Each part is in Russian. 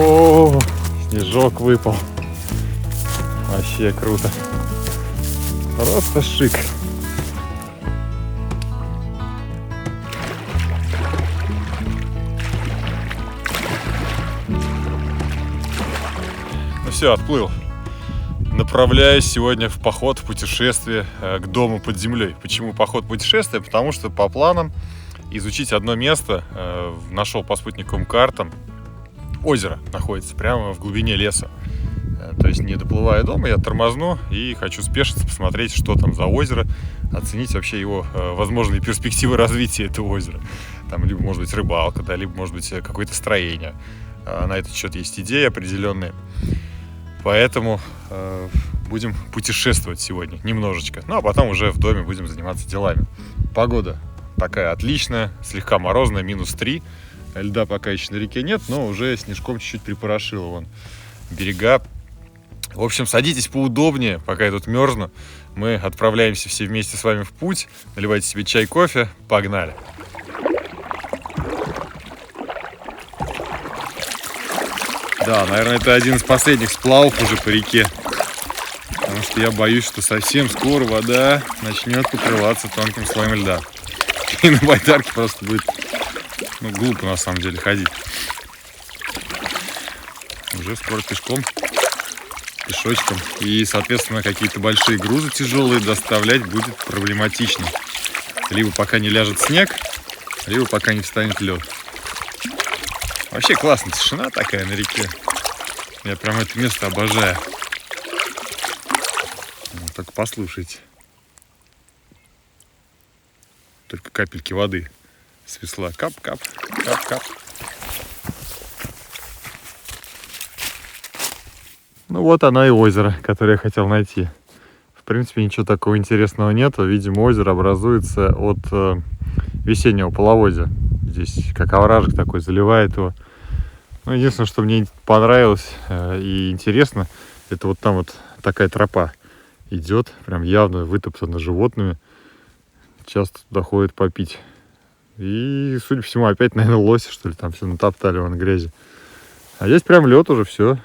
О, снежок выпал. Вообще круто. Просто шик. Ну все, отплыл. Направляюсь сегодня в поход, в путешествие к дому под землей. Почему поход, путешествие? Потому что по планам изучить одно место. Нашел по спутниковым картам. Озеро находится прямо в глубине леса. То есть, не доплывая дома, я тормозну и хочу спешиться, посмотреть, что там за озеро, оценить вообще его возможные перспективы развития этого озера. Там либо, может быть, рыбалка, да, либо, может быть, какое-то строение. На этот счет есть идеи определенные. Поэтому будем путешествовать сегодня немножечко. Ну, а потом уже в доме будем заниматься делами. Погода такая отличная, слегка морозная, -3. Льда пока еще на реке нет, но уже снежком чуть-чуть припорошило вон берега. В общем, садитесь поудобнее, пока я тут мерзну. Мы отправляемся все вместе с вами в путь. Наливайте себе чай, кофе. Погнали! Да, наверное, это один из последних сплавов уже по реке. Потому что я боюсь, что совсем скоро вода начнет покрываться тонким слоем льда. И на байдарке просто будет, глупо на самом деле ходить. Уже скоро пешком, пешочком. И, соответственно, какие-то большие грузы тяжелые доставлять будет проблематично. Либо пока не ляжет снег, либо пока не встанет лед. Вообще классная тишина такая на реке. Я прям это место обожаю. Только послушайте. Только капельки воды с весла. Кап-кап, кап-кап. Ну вот оно и озеро, которое я хотел найти. В принципе, ничего такого интересного нету. Видимо, озеро образуется от весеннего половодья. Здесь как овражек такой заливает его. Ну, единственное, что мне понравилось и интересно, это вот там вот такая тропа идет, прям явно вытоптана животными. Часто туда ходят попить. И, судя по всему, опять, наверное, лоси, что ли, там все натоптали вон грязи. А здесь прям лед уже, все.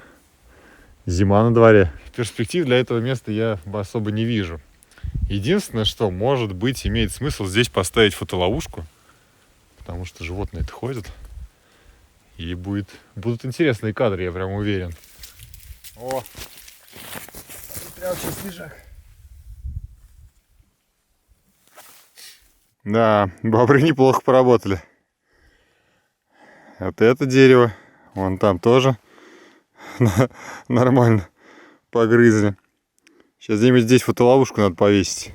Зима на дворе. Перспектив для этого места я особо не вижу. Единственное, что, может быть, имеет смысл здесь поставить фотоловушку, потому что животные-то ходят. И будут интересные кадры, я прям уверен. О! Прям сейчас снежак. Да, бобры неплохо поработали. Вот это дерево, вон там тоже нормально погрызли. Сейчас где-нибудь здесь фотоловушку надо повесить.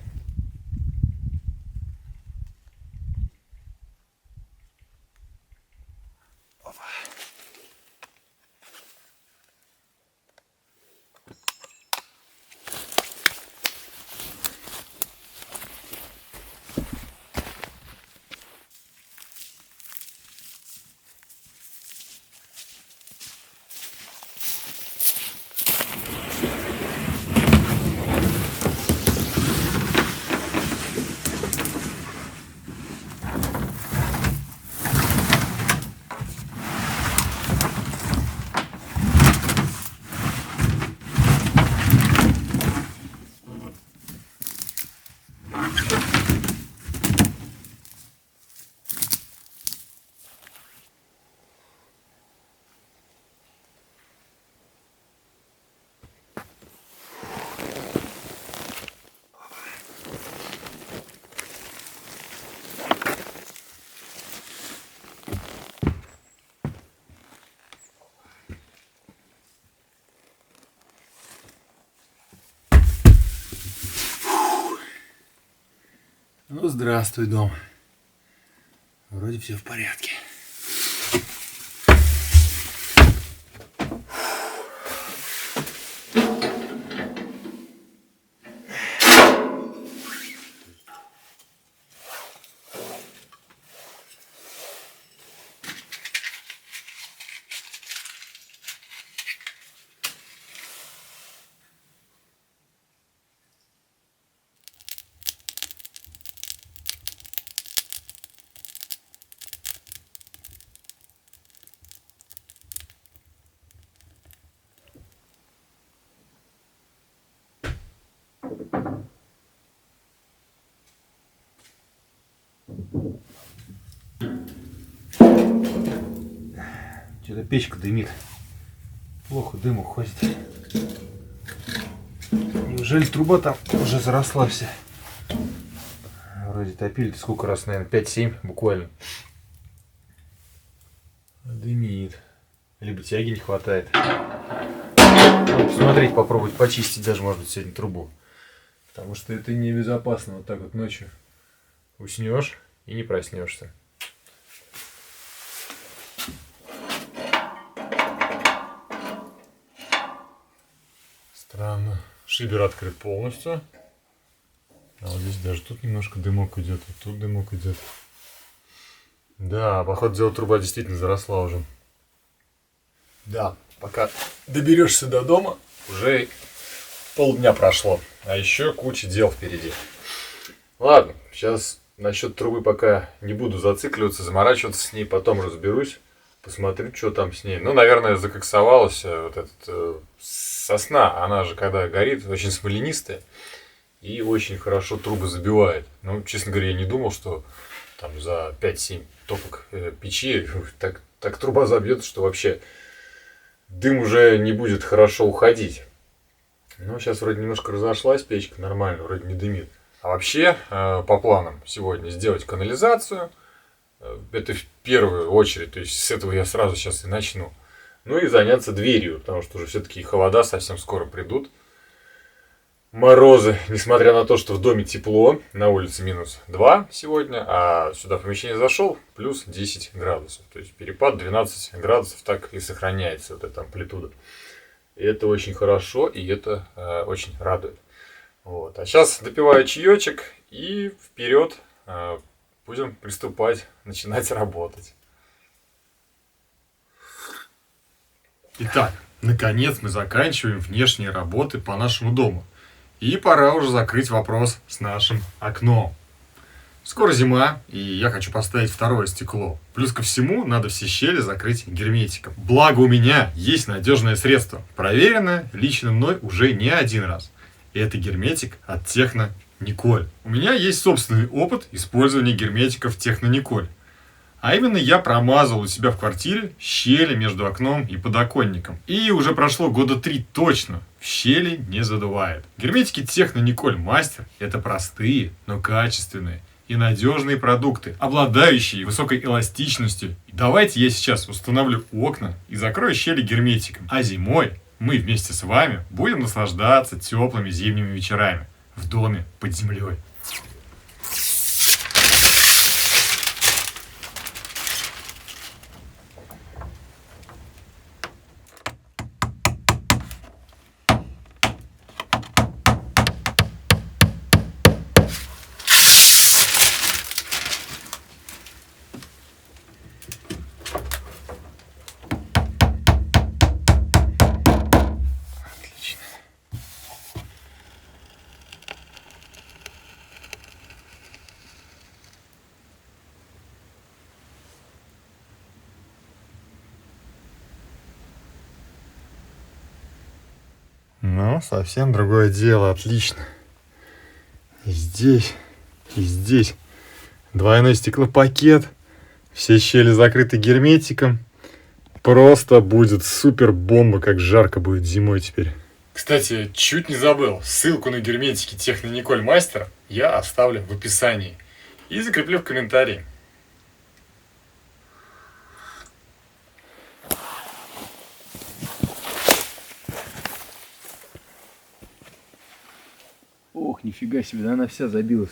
Ну, здравствуй, дом. Вроде все в порядке. Что-то печка дымит. Плохо дым уходит. Неужели труба там уже заросла вся? Вроде топили сколько раз, наверное, 5-7 буквально. Дымит. Либо тяги не хватает. Надо посмотреть, попробовать почистить даже, может быть, сегодня трубу. Потому что это небезопасно вот так вот ночью. Уснешь и не проснешься. Странно. Шибер открыт полностью. А вот здесь даже тут немножко дымок идет, вот тут дымок идет. Да, походу дела труба действительно заросла уже. Да, пока доберешься до дома, уже полдня прошло. А еще куча дел впереди. Ладно, сейчас насчет трубы пока не буду зацикливаться, заморачиваться с ней, потом разберусь. Посмотрю, что там с ней. Ну, наверное, закоксовалась вот эта сосна. Она же, когда горит, очень смоленистая. И очень хорошо трубы забивает. Ну, честно говоря, я не думал, что там за 5-7 топок печи так труба забьет, что вообще дым уже не будет хорошо уходить. Ну, сейчас вроде немножко разошлась печка, нормально, вроде не дымит. А вообще, по планам сегодня сделать канализацию. Это в первую очередь, то есть с этого я сразу сейчас и начну. Ну и заняться дверью, потому что уже все-таки холода совсем скоро придут. Морозы, несмотря на то, что в доме тепло, на улице -2 сегодня, а сюда в помещение зашел, плюс 10 градусов. То есть перепад 12 градусов так и сохраняется, вот эта амплитуда. И это очень хорошо, и это очень радует. Вот. А сейчас допиваю чаечек и вперед будем приступать, начинать работать. Итак, наконец мы заканчиваем внешние работы по нашему дому. И пора уже закрыть вопрос с нашим окном. Скоро зима, и я хочу поставить второе стекло. Плюс ко всему, надо все щели закрыть герметиком. Благо у меня есть надежное средство, проверенное лично мной уже не один раз. И это герметик от Техно Николь. У меня есть собственный опыт использования герметиков Техно Николь. А именно я промазал у себя в квартире щели между окном и подоконником. И уже прошло года 3 точно. В щели не задувает. Герметики Техно Николь Мастер – это простые, но качественные и надежные продукты, обладающие высокой эластичностью. И давайте я сейчас установлю окна и закрою щели герметиком. А зимой мы вместе с вами будем наслаждаться теплыми зимними вечерами в доме под землей. Ну, совсем другое дело, отлично. И здесь, и здесь. Двойной стеклопакет. Все щели закрыты герметиком. Просто будет супер бомба, как жарко будет зимой теперь. Кстати, чуть не забыл. Ссылку на герметики Техно Николь Мастер я оставлю в описании. И закреплю в комментарии. Ох, нифига себе, да она вся забилась.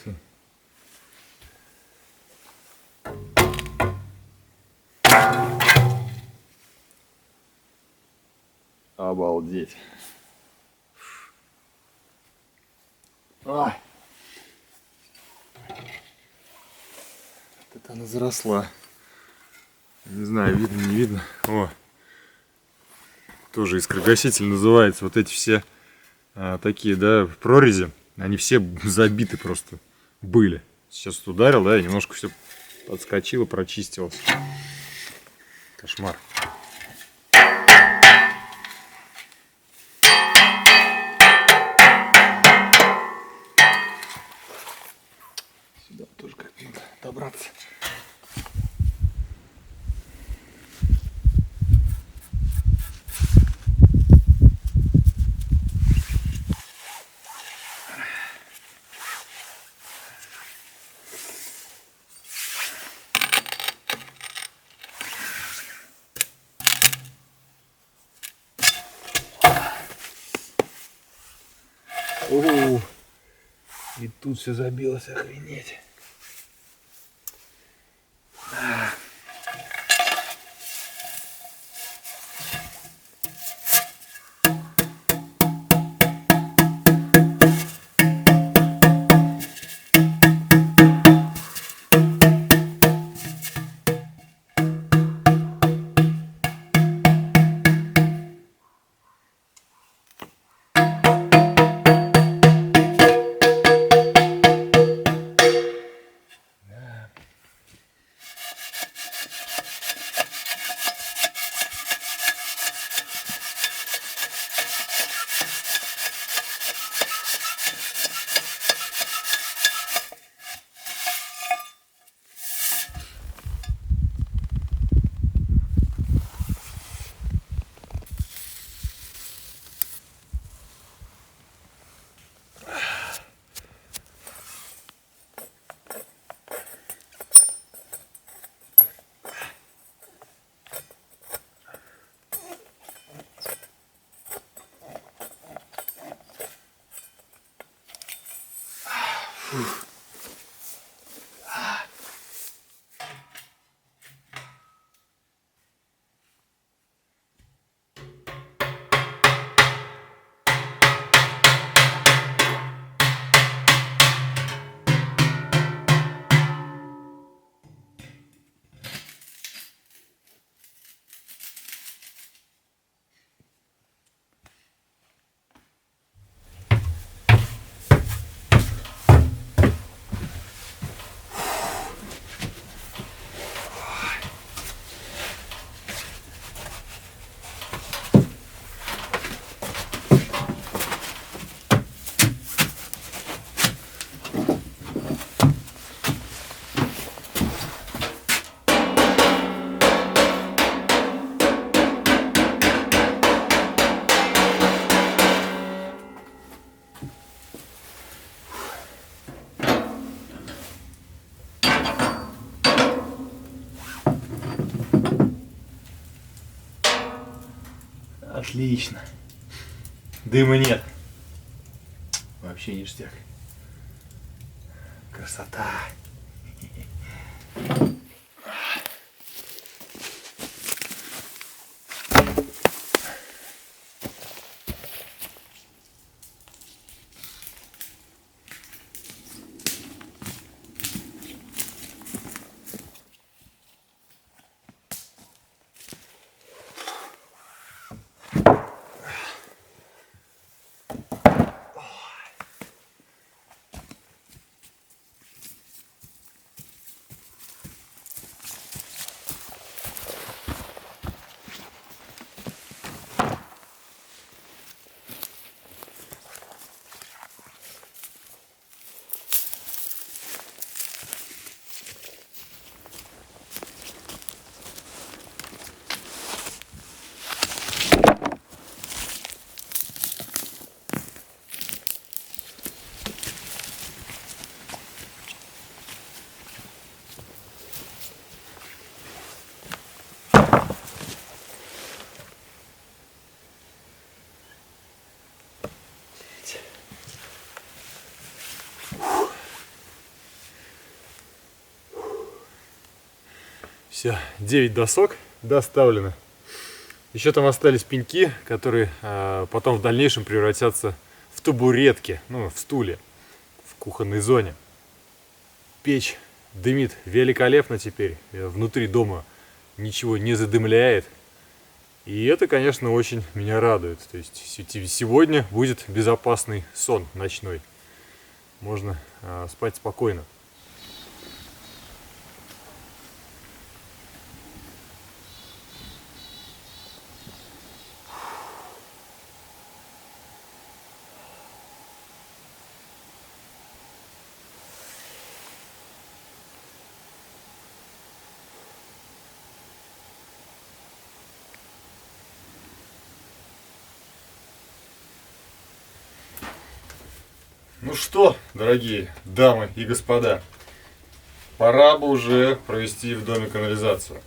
Обалдеть. Ай. Вот это она заросла. Не знаю, видно, не видно. О, тоже искрогаситель называется. Вот эти все такие, да, прорези. Они все забиты просто были. Сейчас тут ударил, да, и немножко все подскочило, прочистилось. Кошмар. Сюда тоже как-то надо добраться. О, и тут все забилось, охренеть. Отлично. Дыма нет. Вообще ништяк. Красота. Все, 9 досок доставлено. Еще там остались пеньки, которые потом в дальнейшем превратятся в табуретки, ну, в стуле, в кухонной зоне. Печь дымит великолепно теперь. Внутри дома ничего не задымляет. И это, конечно, очень меня радует. То есть сегодня будет безопасный сон ночной. Можно спать спокойно. Ну что, дорогие дамы и господа, пора бы уже провести в доме канализацию.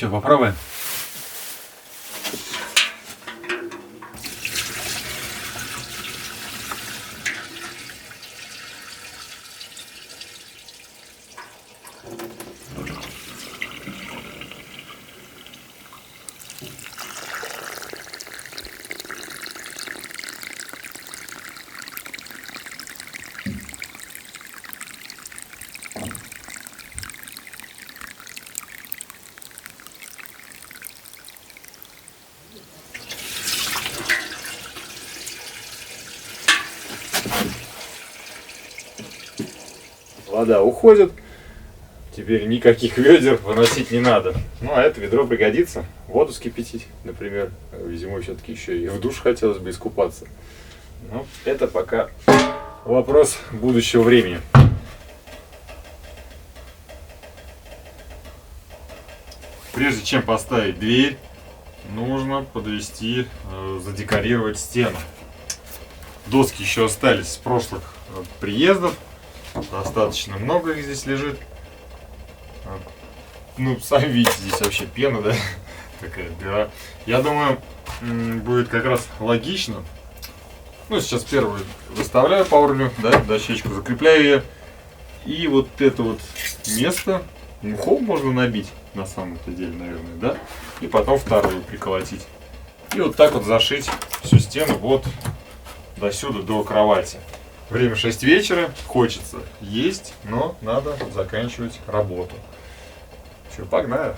Что, попробуем? Вода уходит, теперь никаких ведер выносить не надо. Ну а это ведро пригодится воду вскипятить, например. Зимой все-таки еще и в душ хотелось бы искупаться. Но это пока вопрос будущего времени. Прежде чем поставить дверь, нужно подвести, задекорировать стену. Доски еще остались с прошлых приездов. Достаточно много их здесь лежит. Ну, сами видите, здесь вообще пена, да? Такая дыра. Я думаю, будет как раз логично. Ну, сейчас первую выставляю по уровню, да, дощечку, закрепляю ее. И вот это вот место мхом можно набить, на самом-то деле, наверное, да? И потом вторую приколотить. И вот так вот зашить всю стену вот до сюда, до кровати. Время 6 вечера, хочется есть, но надо заканчивать работу. Все, погнали.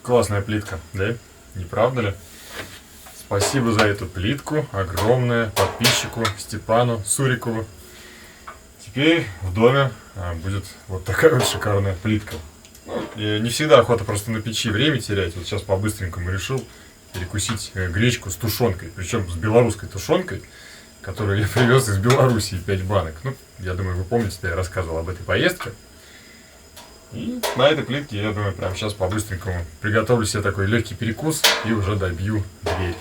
Классная плитка, да? Не правда ли? Спасибо за эту плитку огромное подписчику Степану Сурикову. Теперь в доме будет вот такая вот шикарная плитка. И не всегда охота просто на печи время терять. Вот сейчас по-быстренькому решил перекусить гречку с тушенкой. Причем с белорусской тушенкой, которую я привез из Белоруссии 5 банок. Ну, я думаю, вы помните, я рассказывал об этой поездке. И на этой плитке, я думаю, прямо сейчас по-быстренькому приготовлю себе такой легкий перекус и уже добью дверь.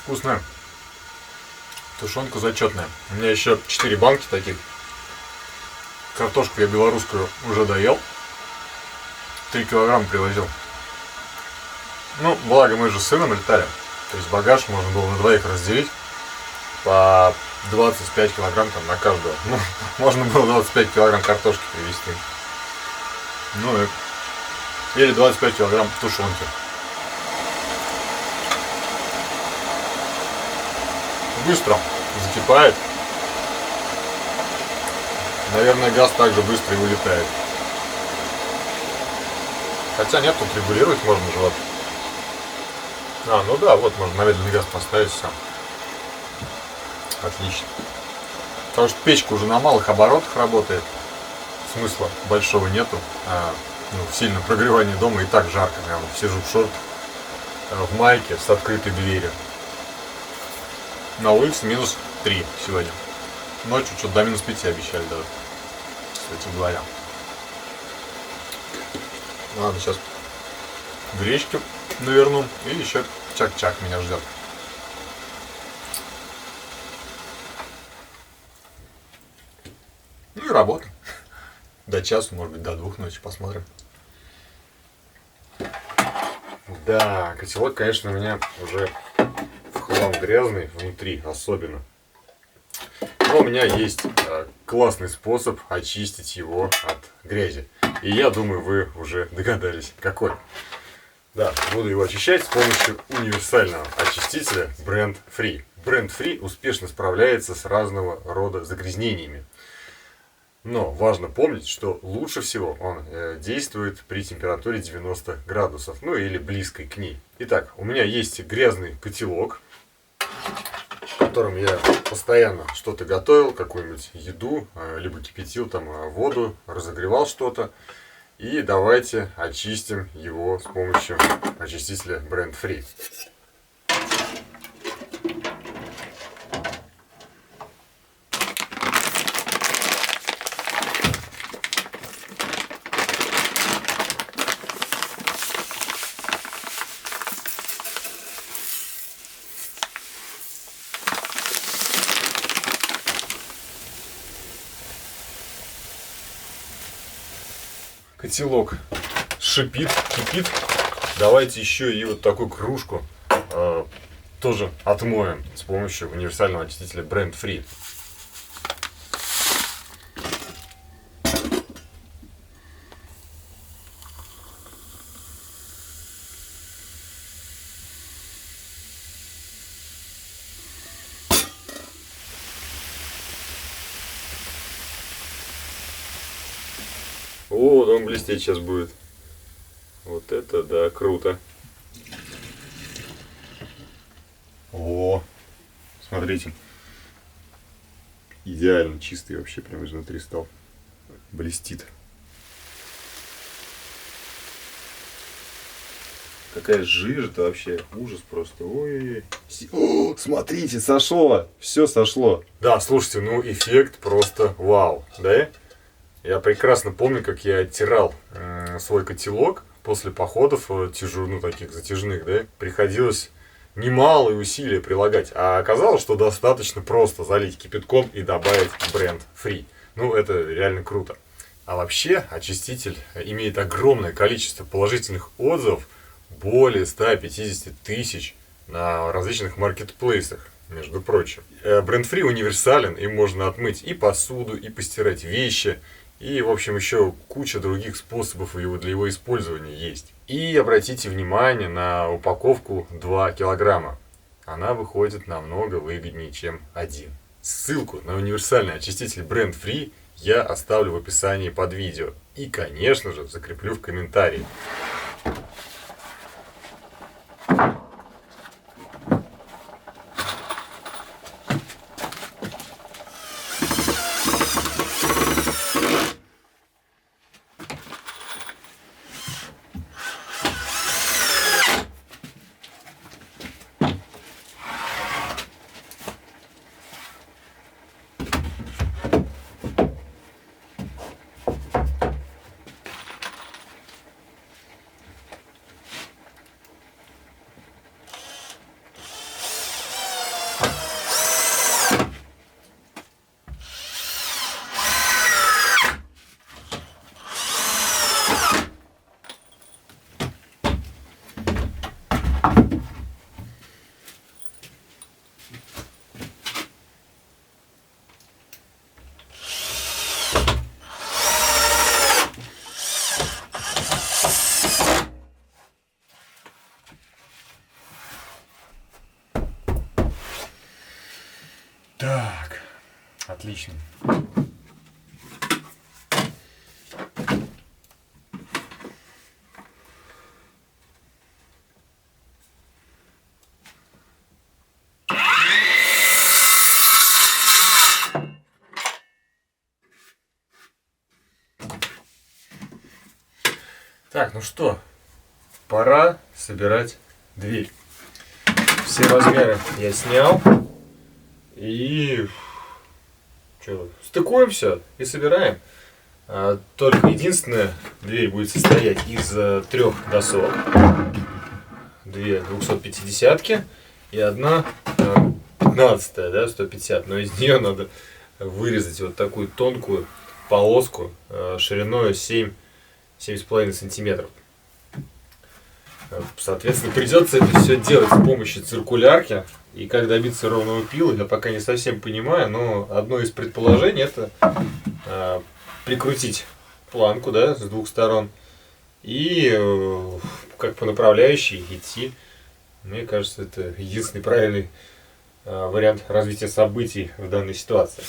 Вкусная. Тушенка зачетная. У меня еще 4 банки таких. Картошку я белорусскую уже доел. 3 килограмма привозил. Ну, благо мы же с сыном летали. То есть багаж можно было на двоих разделить. По 25 килограмм там на каждого. Ну, можно было 25 килограмм картошки привезти. Ну и... Или 25 килограмм тушенки. Быстро закипает. Наверное, газ также быстро и вылетает. Хотя нет, тут регулировать можно же вот. Ну да, вот можно на медленный газ поставить, все. Отлично. Потому что печка уже на малых оборотах работает. Смысла большого нету. В сильном прогревании дома и так жарко. Я сижу в шортах, в майке с открытой дверью. На улице минус 3 сегодня. Ночью что-то до минус 5 обещали даже. Кстати говоря. Ладно, сейчас гречки наверну. И еще чак-чак меня ждет. Ну и работа. До часу, может быть, до 2 ночи посмотрим. Да, котелок, конечно, у меня уже в хлам грязный, внутри особенно. Но у меня есть классный способ очистить его от грязи. И я думаю, вы уже догадались, какой. Да, буду его очищать с помощью универсального очистителя Brand Free. Brand Free успешно справляется с разного рода загрязнениями. Но важно помнить, что лучше всего он действует при температуре 90 градусов, ну или близкой к ней. Итак, у меня есть грязный котелок, в котором я постоянно что-то готовил, какую-нибудь еду, либо кипятил там воду, разогревал что-то. И давайте очистим его с помощью очистителя Brand Free. Котелок шипит, кипит. Давайте еще и вот такую кружку тоже отмоем с помощью универсального очистителя Brand Free. О, он блестеть сейчас будет. Вот это да, круто. О, смотрите. Идеально чистый вообще, прям изнутри стал. Блестит. Какая жижа-то вообще. Ужас просто. Ой. О, смотрите, сошло. Все сошло. Да, слушайте, ну эффект просто вау. Да? Я прекрасно помню, как я оттирал свой котелок после походов таких затяжных, да, приходилось немалые усилия прилагать, а оказалось, что достаточно просто залить кипятком и добавить Brand Free. Ну, это реально круто. А вообще, очиститель имеет огромное количество положительных отзывов, более 150 тысяч на различных маркетплейсах, между прочим. Brand Free универсален, им можно отмыть и посуду, и постирать вещи. И, в общем, еще куча других способов для его использования есть. И обратите внимание на упаковку 2 килограмма. Она выходит намного выгоднее, чем 1. Ссылку на универсальный очиститель Brand Free я оставлю в описании под видео. И, конечно же, закреплю в комментарии. Так, отлично. Так, ну что, пора собирать дверь. Все размеры я снял. И что, стыкуемся и собираем. Только единственное, дверь будет состоять из 3 досок. 2 250-ки и одна 15-я, да, 150. Но из нее надо вырезать вот такую тонкую полоску шириной 7,5 сантиметров. Соответственно, придется это все делать с помощью циркулярки. И как добиться ровного пила, я пока не совсем понимаю, но одно из предположений это прикрутить планку, да, с 2 сторон и как по направляющей идти. Мне кажется, это единственный правильный вариант развития событий в данной ситуации.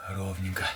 Ровненько.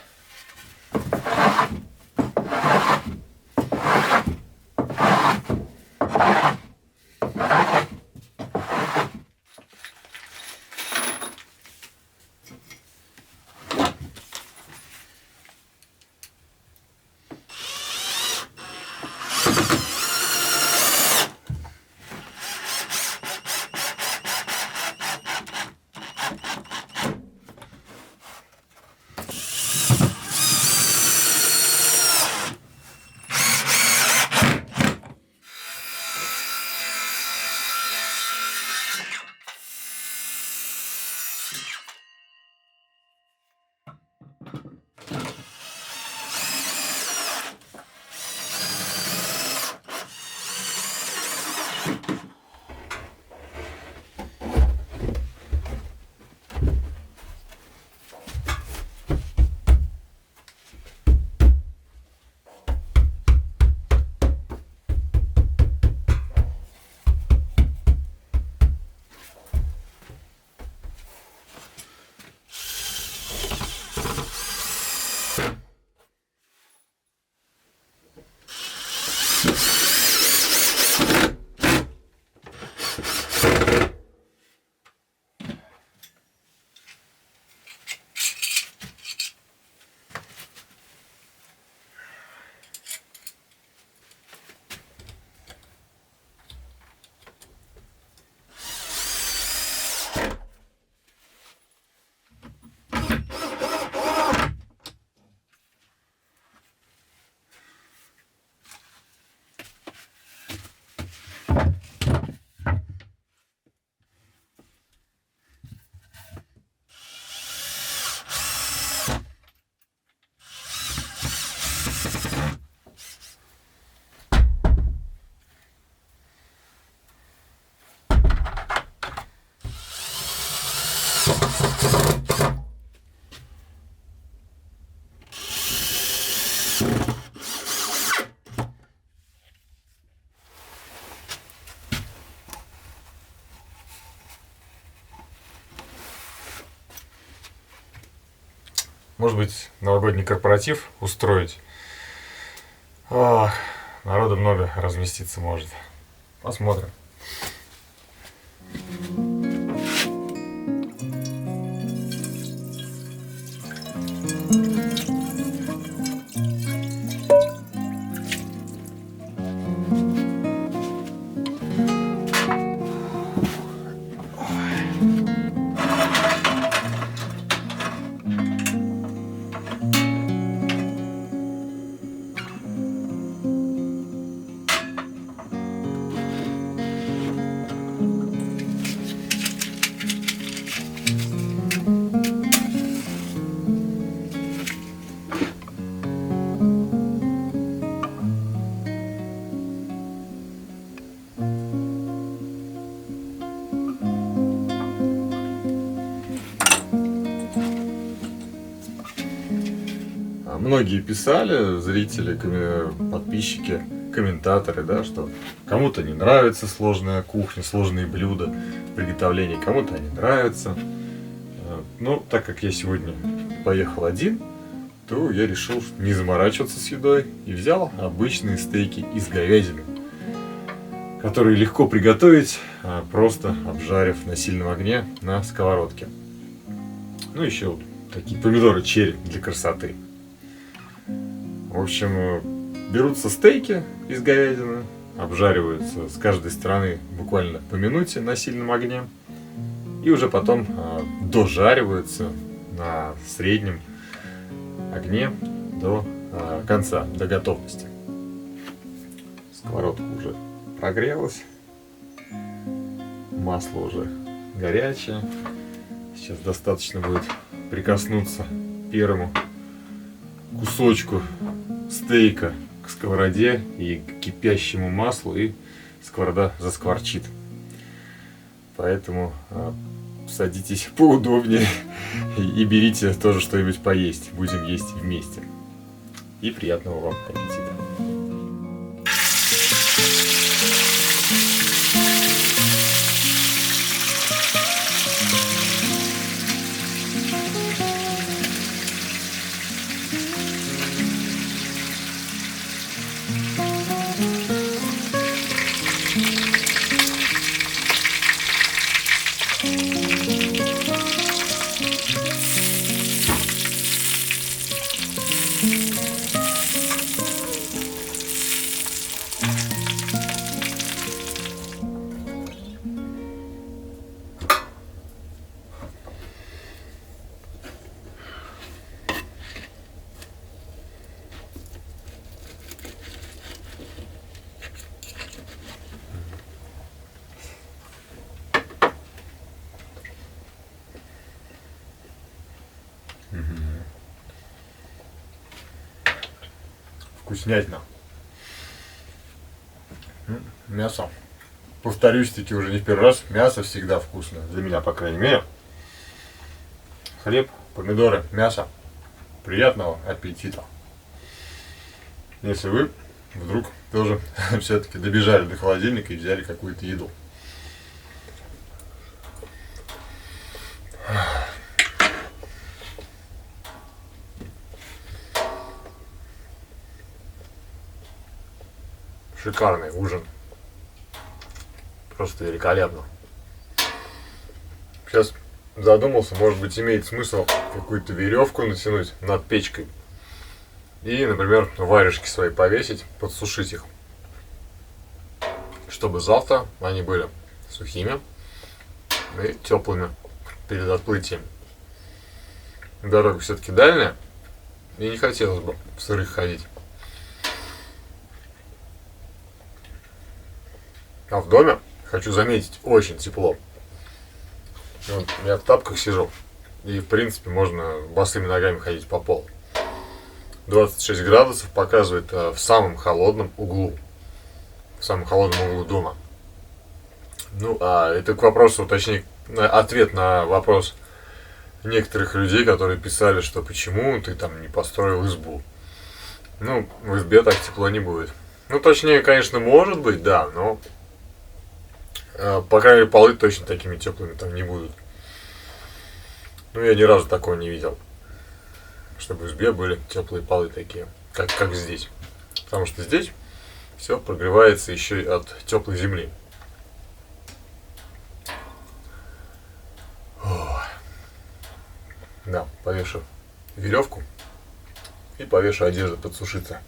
Может быть, новогодний корпоратив устроить. Народу много разместиться может. Посмотрим. многие писали, зрители, подписчики, комментаторы, да, что кому-то не нравится сложная кухня, сложные блюда, приготовления, кому-то они нравятся. Но так как я сегодня поехал один, то я решил не заморачиваться с едой и взял обычные стейки из говядины, которые легко приготовить, просто обжарив на сильном огне на сковородке. Ну, еще вот такие помидоры черри для красоты. В общем, берутся стейки из говядины, обжариваются с каждой стороны буквально по минуте на сильном огне. И уже потом дожариваются на среднем огне до конца, до готовности. Сковородка уже прогрелась. Масло уже горячее. Сейчас достаточно будет прикоснуться первому кусочку стейка к сковороде и к кипящему маслу, и сковорода заскворчит. Поэтому садитесь поудобнее и берите тоже что-нибудь поесть. Будем есть вместе. И приятного вам аппетита. Вкуснятина. Мясо. Повторюсь, таки уже не в первый раз. Мясо всегда вкусное. Для меня, по крайней мере. Хлеб, помидоры, мясо. Приятного аппетита. Если вы вдруг тоже все-таки добежали до холодильника и взяли какую-то еду. Шикарный ужин. Просто великолепно. Сейчас задумался, может быть, имеет смысл какую-то веревку натянуть над печкой. И, например, варежки свои повесить, подсушить их. Чтобы завтра они были сухими и теплыми перед отплытием. Дорога все-таки дальняя, и не хотелось бы в сырых ходить. А в доме, хочу заметить, очень тепло. Вот, я в тапках сижу, и в принципе можно босыми ногами ходить по полу. 26 градусов показывает в самом холодном углу. В самом холодном углу дома. Ну, а это к вопросу, точнее, ответ на вопрос некоторых людей, которые писали, что почему ты там не построил избу. Ну, в избе так тепло не будет. Ну, точнее, конечно, может быть, да, но по крайней мере, полы точно такими теплыми там не будут. Ну, я ни разу такого не видел. Чтобы в избе были теплые полы такие, как здесь. Потому что здесь все прогревается еще и от теплой земли. Да, повешу веревку и повешу одежду подсушиться.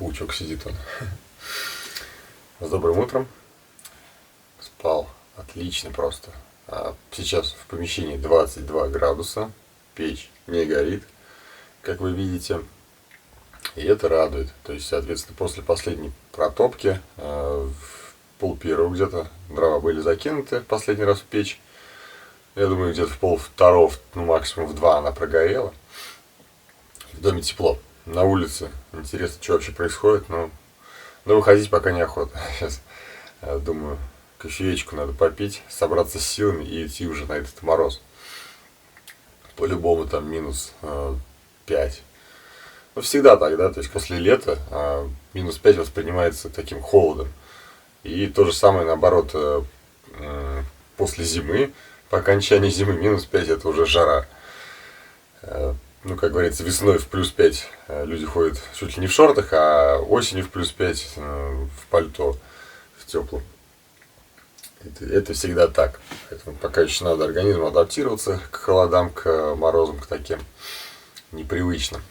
паучок сидит он. С добрым утром. Спал отлично просто. Сейчас в помещении 22 градуса. Печь не горит, как вы видите. И это радует. То есть, соответственно, после последней протопки в пол-первого где-то дрова были закинуты последний раз в печь. Я думаю, где-то в пол-второго, ну максимум в 2 она прогорела. В доме тепло. На улице интересно, что вообще происходит, но выходить пока неохота. Сейчас, думаю, кофеечку надо попить, собраться с силами и идти уже на этот мороз. По-любому там минус 5. Ну, всегда так, да, то есть после лета минус 5 воспринимается таким холодом. И то же самое, наоборот, после зимы, по окончании зимы минус 5 это уже жара. Ну, как говорится, весной в плюс 5 люди ходят чуть ли не в шортах, а осенью в плюс 5 в пальто, в теплом. Это всегда так. Поэтому пока еще надо организму адаптироваться к холодам, к морозам, к таким непривычным.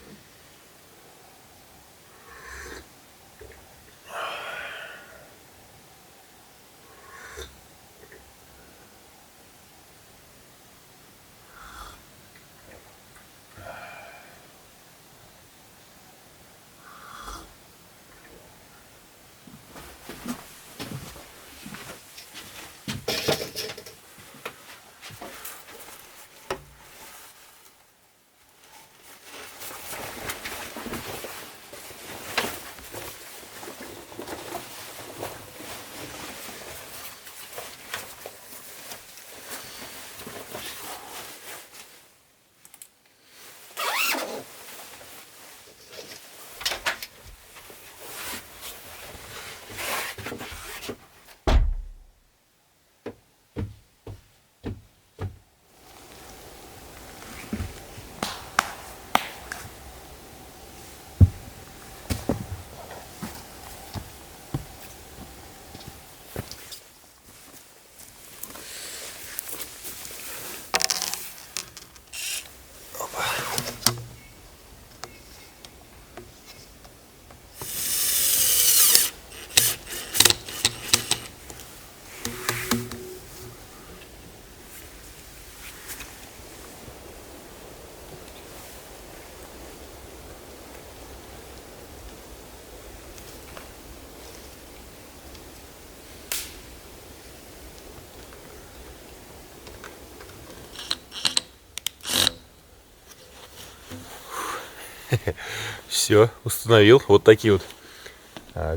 Все, установил. Вот такие вот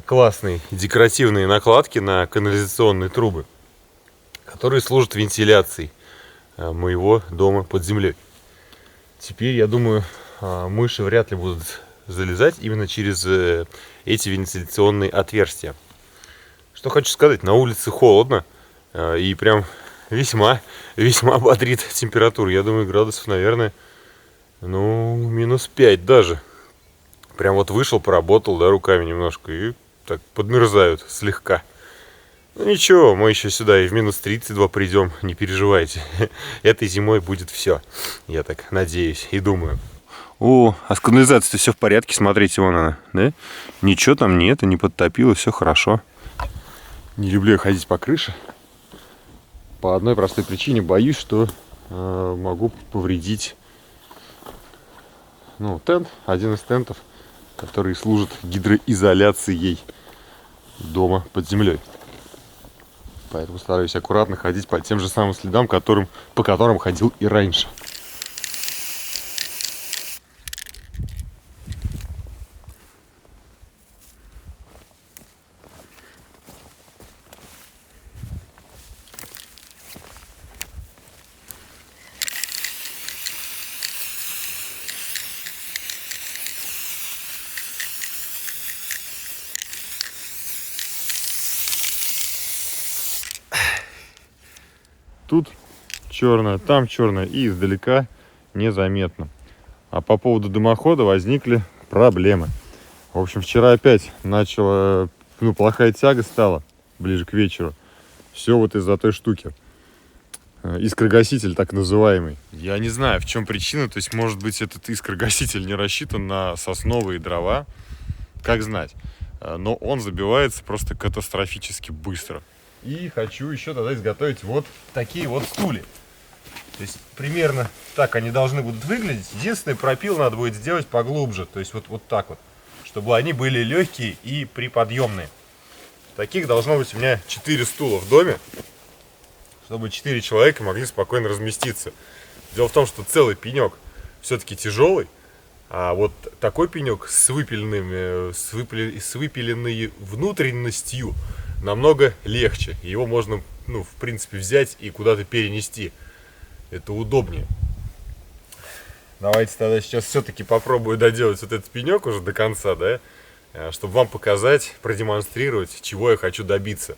классные декоративные накладки на канализационные трубы, которые служат вентиляцией моего дома под землей. Теперь, я думаю, мыши вряд ли будут залезать именно через эти вентиляционные отверстия. Что хочу сказать, на улице холодно и прям весьма бодрит температура. Я думаю, градусов, наверное, ну, минус 5 даже. Прям вот вышел, поработал, да, руками немножко, и так подмерзают слегка. Ну ничего, мы еще сюда и в минус 32 придем, не переживайте. Этой зимой будет все, я так надеюсь и думаю. О, а с канализацией все в порядке, смотрите, вон она, да? Ничего там нет, не подтопило, все хорошо. Не люблю ходить по крыше. По одной простой причине, боюсь, что могу повредить, ну, тент, один из тентов, который служит гидроизоляцией дома под землей. Поэтому стараюсь аккуратно ходить по тем же самым следам, по которым ходил и раньше. Тут черное, там черное, и издалека незаметно. А по поводу дымохода возникли проблемы. В общем, вчера опять начала, плохая тяга стала ближе к вечеру. Все вот из-за той штуки. Искрогаситель так называемый. Я не знаю, в чем причина. То есть, может быть, этот искрогаситель не рассчитан на сосновые дрова. как знать. Но он забивается просто катастрофически быстро. И хочу еще тогда изготовить вот такие вот стулья. То есть примерно так они должны будут выглядеть. Единственное, пропил надо будет сделать поглубже. То есть вот так вот. Чтобы они были легкие и приподъемные. Таких должно быть у меня 4 стула в доме. Чтобы 4 человека могли спокойно разместиться. Дело в том, что целый пенек все-таки тяжелый. А вот такой пенек с выпиленной внутренностью намного легче. Его можно, в принципе, взять и куда-то перенести. Это удобнее. Давайте тогда сейчас все-таки попробую доделать вот этот пенек уже до конца, да? Чтобы вам показать, продемонстрировать, чего я хочу добиться.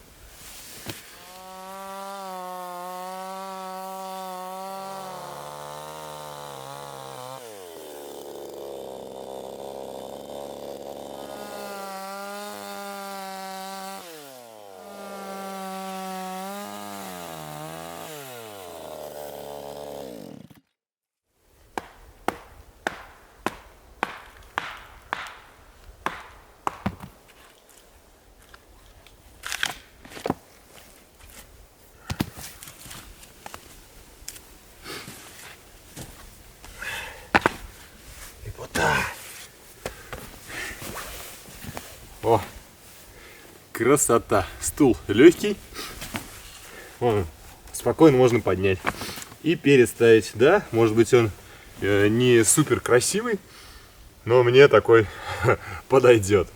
О, красота! Стул легкий, спокойно можно поднять и переставить. Да, может быть он не супер красивый, но мне такой подойдет.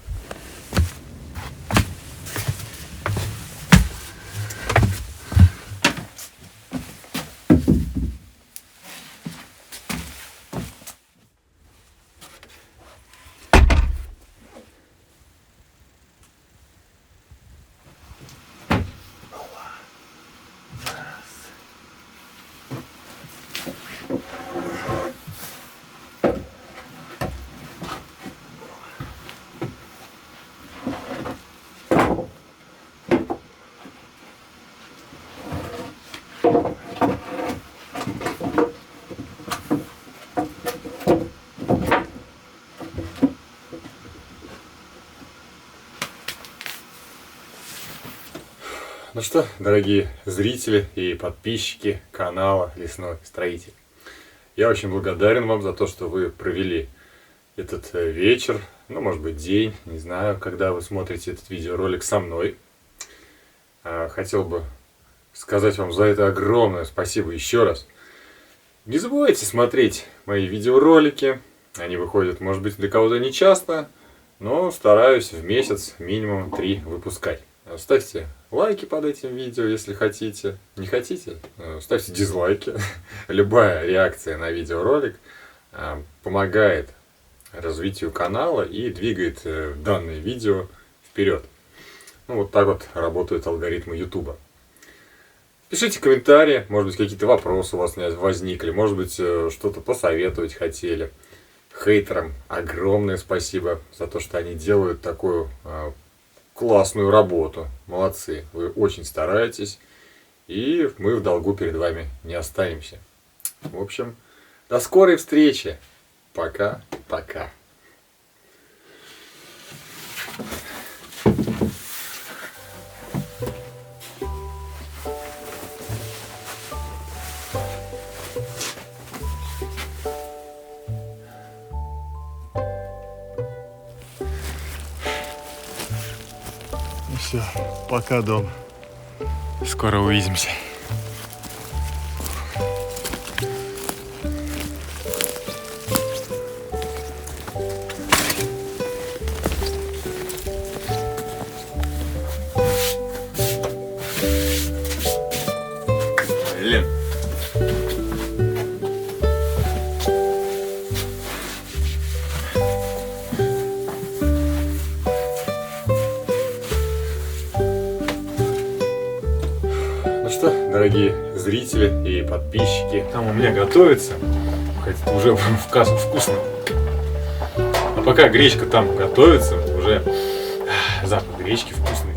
Ну что, дорогие зрители и подписчики канала Лесной Строитель, я очень благодарен вам за то, что вы провели этот вечер, может быть день, не знаю, когда вы смотрите этот видеоролик со мной. Хотел бы сказать вам за это огромное спасибо еще раз. Не забывайте смотреть мои видеоролики, они выходят, может быть, для кого-то не часто, но стараюсь в месяц минимум 3 выпускать. Ставьте лайки под этим видео, если хотите. Не хотите? Ставьте дизлайки. Любая реакция на видеоролик помогает развитию канала и двигает данное видео вперед. Вот так вот работают алгоритмы YouTube. Пишите комментарии, может быть, какие-то вопросы у вас возникли, может быть, что-то посоветовать хотели. Хейтерам огромное спасибо за то, что они делают такую классную работу. Молодцы. Вы очень стараетесь. И мы в долгу перед вами не останемся. В общем, до скорой встречи. Пока-пока. Все, пока, дом. Скоро увидимся. Блин. Ну что, дорогие зрители и подписчики, там у меня готовится, хотя уже вкусно. А пока гречка там готовится, уже запах гречки вкусный.